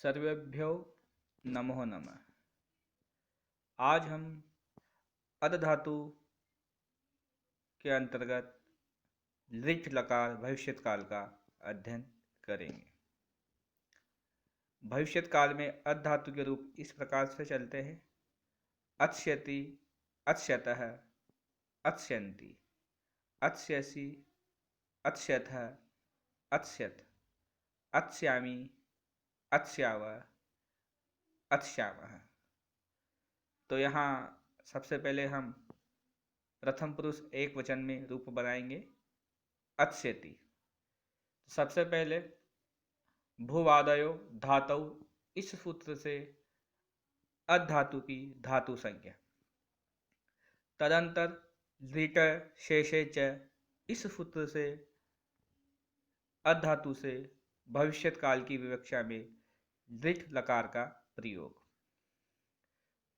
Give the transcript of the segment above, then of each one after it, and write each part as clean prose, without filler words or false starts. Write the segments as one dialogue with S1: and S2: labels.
S1: सर्वेभ्यो नमो नमः। आज हम अद धातु के अंतर्गत लिट लकार भविष्यत काल का अध्ययन करेंगे। भविष्यत काल में अद धातु के रूप इस प्रकार से चलते हैं: अत्स्यति, अत्स्यतः, अत्स्यन्ति, अत्स्यसि, अत्स्यथः, अत्स्यत्, अत्स्यामि, अत्स्याव, अत्स्यामः। तो यहाँ सबसे पहले हम प्रथम पुरुष एक वचन में रूप बनाएंगे अत्स्यति। सबसे पहले भूवादयो धातु, इस सूत्र से अद धातु की धातु संज्ञा। तदंतर लिट शेषे च, इस सूत्र से अद धातु से भविष्यत काल की विवक्षा में लिट लकार का प्रयोग।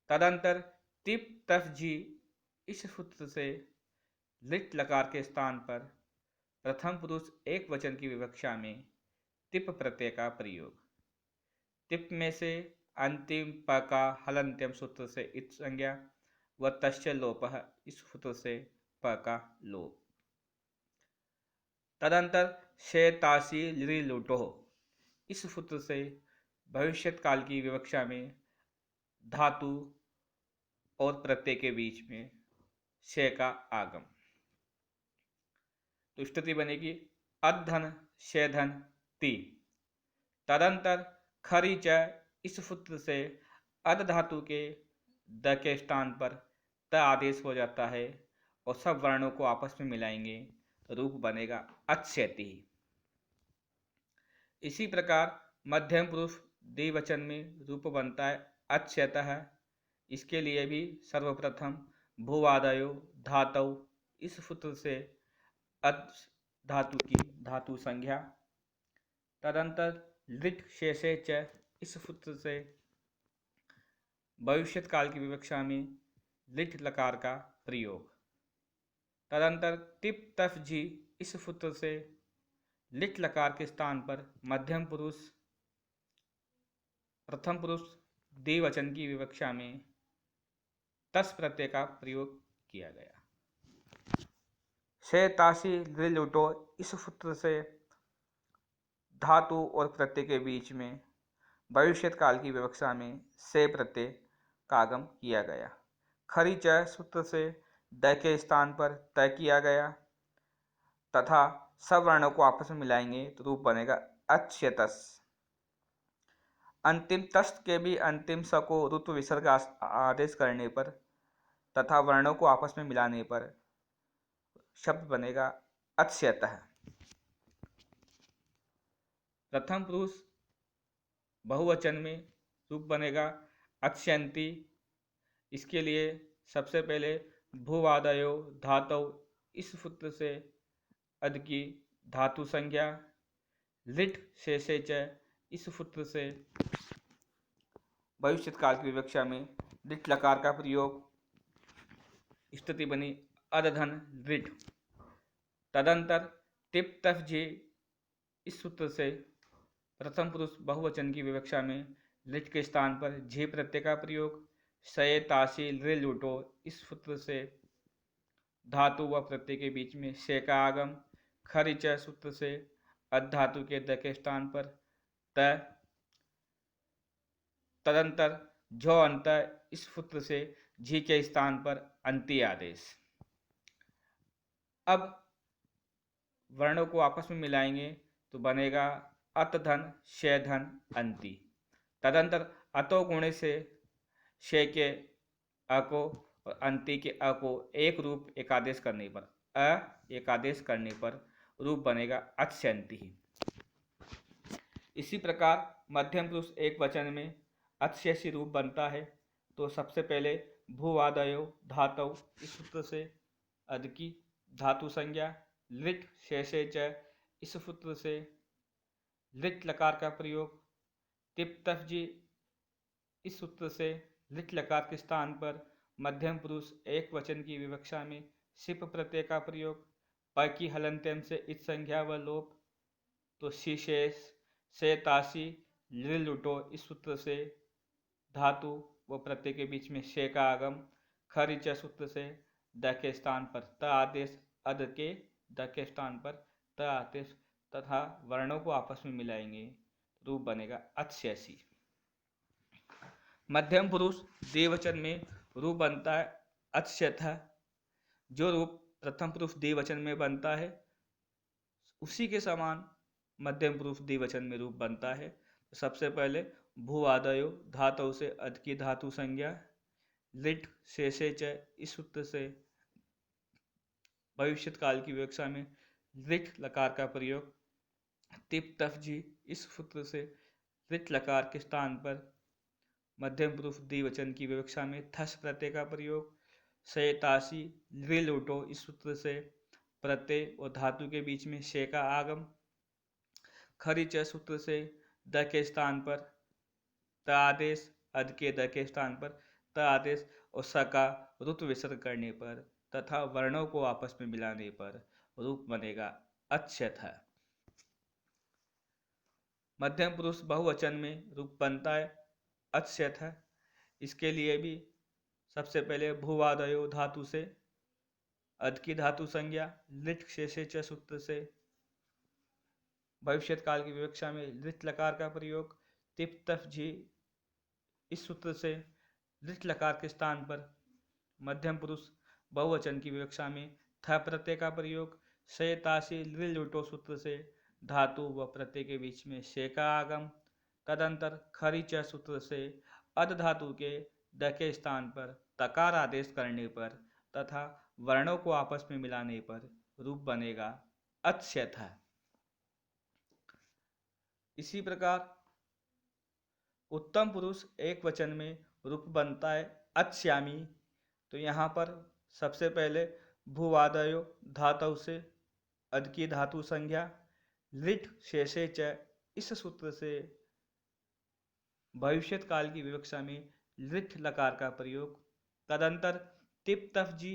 S1: तदंतर तिप तफ जी, इस सूत्र से लिट लकार के स्थान पर प्रथम पुरुष एक वचन की विवक्षा में तिप प्रत्यय का प्रयोग। तिप में से अंतिम प का हलंत्यम सूत्र से इत संज्ञा व तस्य लोपः, इस सूत्र से प का लोप। तदंतर शेतासी लृ लुटो, इस सूत्र से भविष्यत काल की विवक्षा में धातु और प्रत्यय के बीच में शे का आगम। तो स्थिति बनेगी अधन शेधन ति। तदंतर खरी च, इस सूत्र से अद धातु के द के स्थान पर त आदेश हो जाता है और सब वर्णों को आपस में मिलाएंगे तो रूप बनेगा अत्स्यति। इसी प्रकार मध्यम पुरुष द्विवचन में रूप बनता है अत्स्यतः। इसके लिए भी सर्वप्रथम भूवादयो धातु, इस सूत्र से अद धातु की धातु संज्ञा। तदंतर लिट शेषे च, इस सूत्र से भविष्यत काल की विवक्षा में लिट लकार का प्रयोग। तदंतर तिप तफ जी, इस सूत्र से लिट लकार के स्थान पर मध्यम पुरुष प्रथम पुरुष द्विवचन की विवक्षा में तस प्रत्यय का प्रयोग किया गया। शेतासी लुटो, इस सूत्र से धातु और प्रत्यय के बीच में भविष्यत काल की विवक्षा में से प्रत्यय का आगम किया गया। खरी च सूत्र से द के स्थान पर तय किया गया तथा सब वर्णों को आपस में मिलाएंगे तो रूप बनेगा अत्स्यतस्। अंतिम तस्त के भी अंतिम स को ऋतु विसर्ग आदेश करने पर तथा वर्णों को आपस में मिलाने पर शब्द बनेगा अत्स्यतः। प्रथम पुरुष बहुवचन में रूप बनेगा अत्स्यन्ति। इसके लिए सबसे पहले भूवादयो धातु, इस सूत्र से अद की धातु संज्ञा। लिट शेषे च, इस सूत्र से भविष्यत काल की विवक्षा में लिट लकार का प्रयोग। स्थिति बनी अदधन लिट। तदंतर तिप तफ जी, इस सूत्र से प्रथम पुरुष बहुवचन की विवक्षा में लिट के स्थान पर झे प्रत्यय का प्रयोग। शये तासी लृ लुटो, इस सूत्र से धातु व प्रत्यय के बीच में शे का आगम। खरिच सूत्र से अध धातु के द के स्थान पर त। तदंतर झो अंत, इस सूत्र से झी के स्थान पर अंति आदेश। अब वर्णों को आपस में मिलाएंगे तो बनेगा अतधन शेधन अंति। तदंतर अतो गुणे से शे के अ को और अंति के अ को एक रूप एकादेश करने पर एकादेश करने पर रूप बनेगा अत्स्यन्ति। इसी प्रकार मध्यम पुरुष एक वचन में अत्स्यसि रूप बनता है। तो सबसे पहले भूवादयो धातु, इस सूत्र से अद की धातु संज्ञा। लिट शेषे च, इस सूत्र से लिट लकार का प्रयोग। तिप तफ जी, इस सूत्र से लिट लकार के स्थान पर मध्यम पुरुष एक वचन की विवक्षा में सिप प्रत्यय का प्रयोग। प की हलंत्यम से इत संज्ञा व लोप। तो शिशेष से तासी लृ लुटो इस सूत्र से धातु व प्रत्यय के बीच में शे का आगम, खरिच सूत्र से द के स्थान पर त आदेश, अद के द के स्थान पर त आदेश तथा वर्णों को आपस में मिलाएंगे, रूप बनेगा अच्छी। मध्यम पुरुष द्विवचन में रूप बनता है अच्छथा। जो रूप प्रथम पुरुष द्विवचन में बनता है उसी के समान मध्यम पुरुष द्विवचन में रूप बनता है। तो सबसे पहले भू आदयो धातु से अद की धातु संज्ञा, लिट शेषे च इस सूत्र से भविष्यत काल की विवक्षा में लिट लकार का प्रयोग, तिप तफ जी इस सूत्र से लिट लकार के स्थान पर मध्यम पुरुष द्विवचन की विवक्षा में थस प्रत्यय का प्रयोग, शयतासी लृ लुटो इस सूत्र से प्रत्यय और धातु के बीच में शे का आगम, खरिच सूत्र से द के स्थान पर त आदेश, अद के द के स्थान पर त आदेश और स का ऋतु विसर्ग करने पर तथा वर्णों को आपस में मिलाने पर रूप बनेगा अच्छथा। मध्यम पुरुष बहुवचन में रूप बनता है अच्छथा। इसके लिए भी सबसे पहले भूवादयो धातु से अद की धातु संज्ञा, लिट शेषे च सूत्र से भविष्यत काल की विवक्षा में लिट लकार का प्रयोग, तिप तफ जी इस सूत्र से लिट लकार के स्थान पर मध्यम पुरुष बहुवचन की विवक्षा में थ प्रत्यय का प्रयोग, शयतासी लृ लुटो सूत्र से धातु व प्रत्यय के बीच में शे का आगम, तदंतर खरिच सूत्र से अद धातु के द के स्थान पर तकार आदेश करने पर तथा वर्णों को आपस में मिलाने पर रूप बनेगा अच्छथा। इसी प्रकार उत्तम पुरुष एक वचन में रूप बनता है अच्छामी। तो यहाँ पर सबसे पहले भूवादयो धातु से अद की धातु संज्ञा, लिट शेषे च इस सूत्र से भविष्यत काल की विवक्षा में लिट लकार का प्रयोग, तदंतर तिप तफ जी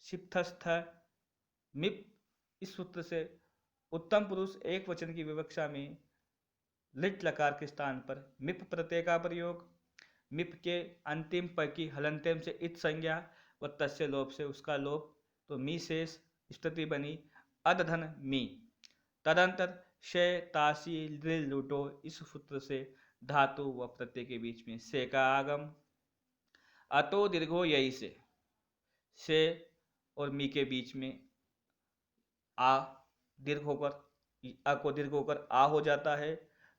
S1: शिप्तस्थ मिप इस सूत्र से उत्तम पुरुष एक वचन की विवक्षा में लिट लकार के स्थान पर मिप प्रत्यय का प्रयोग, मिप के अंतिम पर की हलंत्यम से इत संज्ञा व तस्य लोप से उसका लोप, तो मी शेष स्थिति बनी अदधन मी। तदंतर शय तासी लृ लुटो इस सूत्र से धातु व प्रत्यय के बीच में से का आगम, अतो दीर्घो यही से और मी के बीच में आ दीर्घ होकर अ को दीर्घ होकर आ हो जाता है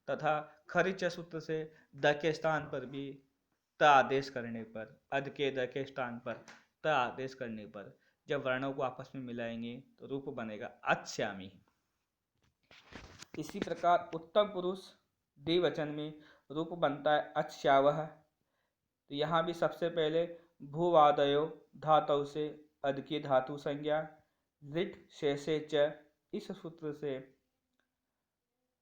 S1: तथा खरिच सूत्र से द के स्थान पर भी त आदेश करने पर, अद के द के स्थान पर त आदेश करने पर जब वर्णों को आपस में मिलाएंगे तो रूप बनेगा अच्छामी। इसी प्रकार उत्तम पुरुष द्विवचन में रूप बनता है अच्छावह। तो यहाँ भी सबसे पहले भूवादयो धातु से अद की धातु संज्ञा, लिट शेषे च इस सूत्र से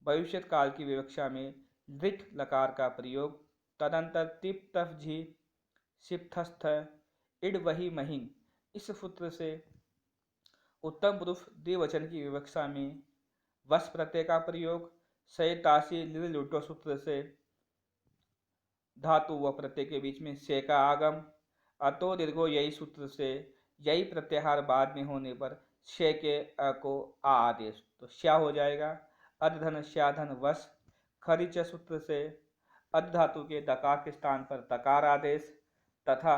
S1: भविष्यत काल की विवक्षा में लिट लकार का प्रयोग, तदंतर तिप तफ झी शिप्तस्थ इड वही महिन इस सूत्र से उत्तम पुरुष द्विवचन की विवक्षा में वस प्रत्यय का प्रयोग, शयतासी लृ लुटो सूत्र से धातु व प्रत्यय के बीच में से का आगम, अतो दीर्घो यही सूत्र से यही प्रत्याहार बाद में होने पर शे के अ को आ आदेश, तो श्या हो जाएगा। अधधन श्याधन वस, खरिच सूत्र से अध धातु के दकार के स्थान पर तकार आदेश तथा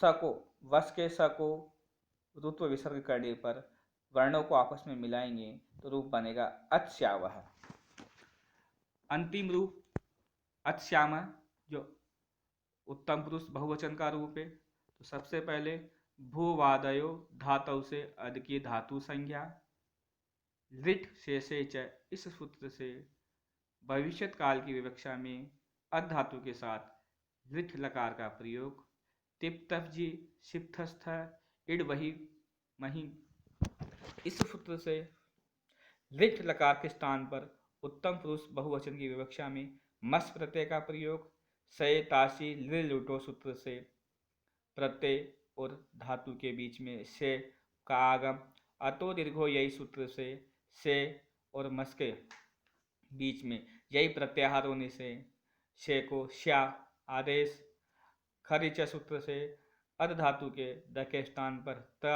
S1: स को वस के स को ऋत्व विसर्ग करने पर वर्णों को आपस में मिलाएंगे तो रूप बनेगा अच्छावह। अंतिम रूप अच्छाम जो उत्तम पुरुष बहुवचन का रूप है। तो सबसे पहले भूवादयो धातु से अद की धातु संज्ञा, लिट शेषे च इस सूत्र से भविष्यत काल की विवक्षा में अद धातु के साथ लिट लकार का प्रयोग, तिप तफ जी शिप्तस्थ इड वही मही इस सूत्र से लिट लकार के स्थान पर उत्तम पुरुष बहुवचन की विवक्षा में मस प्रत्यय का प्रयोग, सय तासी लृ लुटो सूत्र से प्रत्यय और धातु के बीच में से का आगम, अतो दीर्घो यही सूत्र से और मस के बीच में यही प्रत्याहार होने से शे को श्या आदेश, खरिच सूत्र से अर्ध धातु के द के स्थान पर त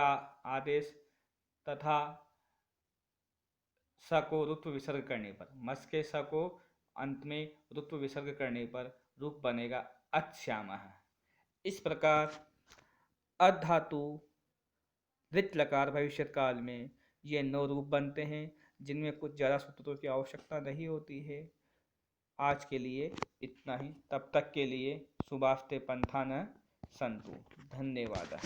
S1: आदेश तथा स को रुत्व विसर्ग करने पर, मस के स को अंत में रुत्व विसर्ग करने पर रूप बनेगा अच्छामः। इस प्रकार अधातु ऋत लकार भविष्य काल में ये 9 रूप बनते हैं, जिनमें कुछ ज़्यादा सूत्रों की आवश्यकता नहीं होती है। आज के लिए इतना ही। तब तक के लिए सुबास्ते पंथा न संतु। धन्यवाद।